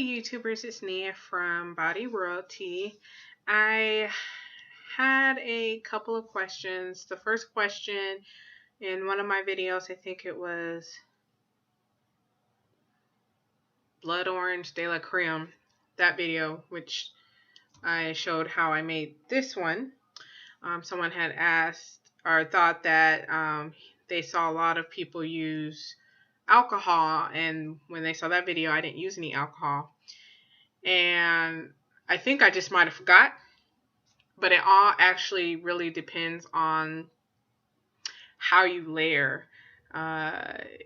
YouTubers, it's Nia from Body Royalty. I had a couple of questions. The first question in one of my videos, I think it was Blood Orange de la Creme, that video, which I showed how I made this one. Someone had asked or thought that they saw a lot of people use alcohol, and when they saw that video, I didn't use any alcohol. And I think I just might have forgot, but it all actually really depends on how you layer.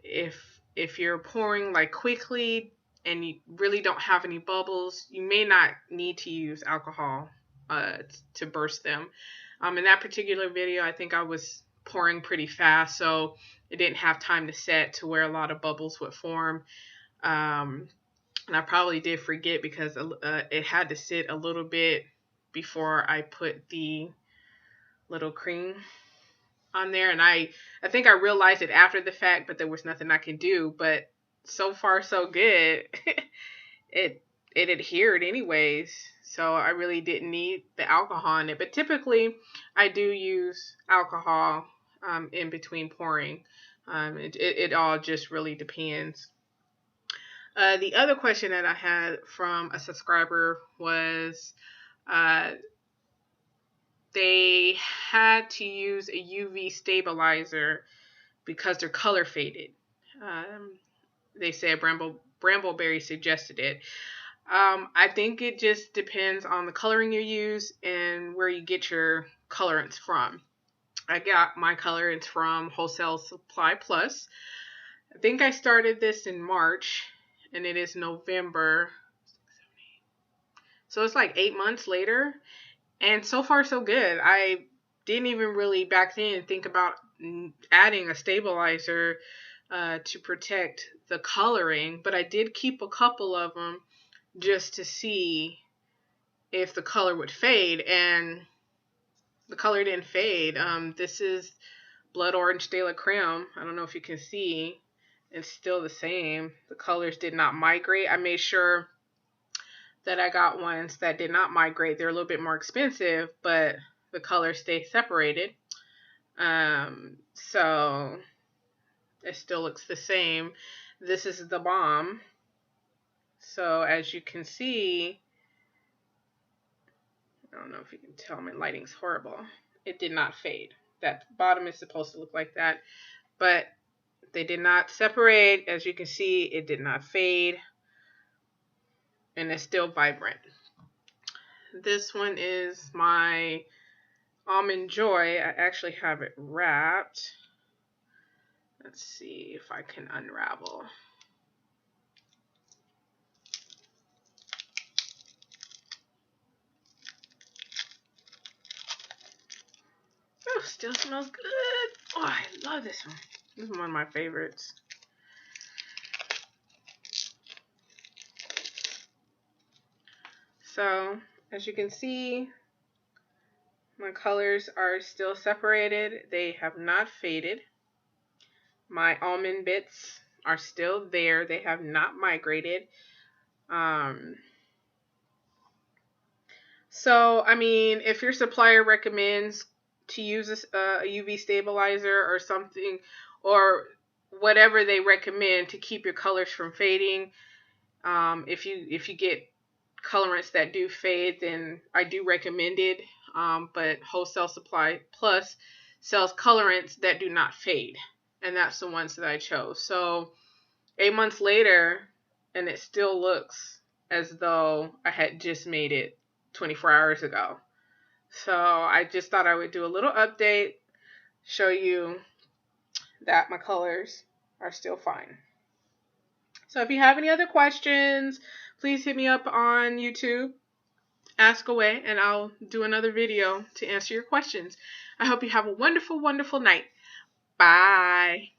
If you're pouring like quickly and you really don't have any bubbles, you may not need to use alcohol to burst them. In that particular video, I think I was pouring pretty fast, so it didn't have time to set to where a lot of bubbles would form. And I probably did forget because it had to sit a little bit before I put the little cream on there. And I think I realized it after the fact, but there was nothing I could do. But so far, so good. It adhered anyways. So I really didn't need the alcohol in it. But typically, I do use alcohol in between pouring. It all just really depends. The other question that I had from a subscriber was they had to use a UV stabilizer because their color faded. They said Brambleberry suggested it. I think it just depends on the coloring you use and where you get your colorants from. I got my colorants from Wholesale Supply Plus. I think I started this in March, and it is November. So it's like 8 months later, and so far so good. I didn't even really back then think about adding a stabilizer to protect the coloring, but I did keep a couple of them just to see if the color would fade, and the color didn't fade. This is Blood Orange de la Creme. I don't know if you can see. It's still the same. The colors did not migrate. I made sure that I got ones that did not migrate. They're a little bit more expensive, but the colors stay separated. So it still looks the same. This is the Balm. So as you can see, I don't know if you can tell, my lighting's horrible. It did not fade. That bottom is supposed to look like that, but they did not separate. As you can see, it did not fade, and it's still vibrant. This one is my Almond Joy. I actually have it wrapped. Let's see if I can unravel. Oh, still smells good. Oh, I love this one. This is one of my favorites. So, as you can see, my colors are still separated. They have not faded. My almond bits are still there. They have not migrated. So, I mean, if your supplier recommends to use a UV stabilizer or something, or whatever they recommend to keep your colors from fading, if you get colorants that do fade, then I do recommend it. But Wholesale Supply Plus sells colorants that do not fade, and that's the ones that I chose. So 8 months later, and it still looks as though I had just made it 24 hours ago. So I just thought I would do a little update, show you that my colors are still fine. So if you have any other questions, please hit me up on YouTube, ask away, and I'll do another video to answer your questions. I hope you have a wonderful, wonderful night. Bye.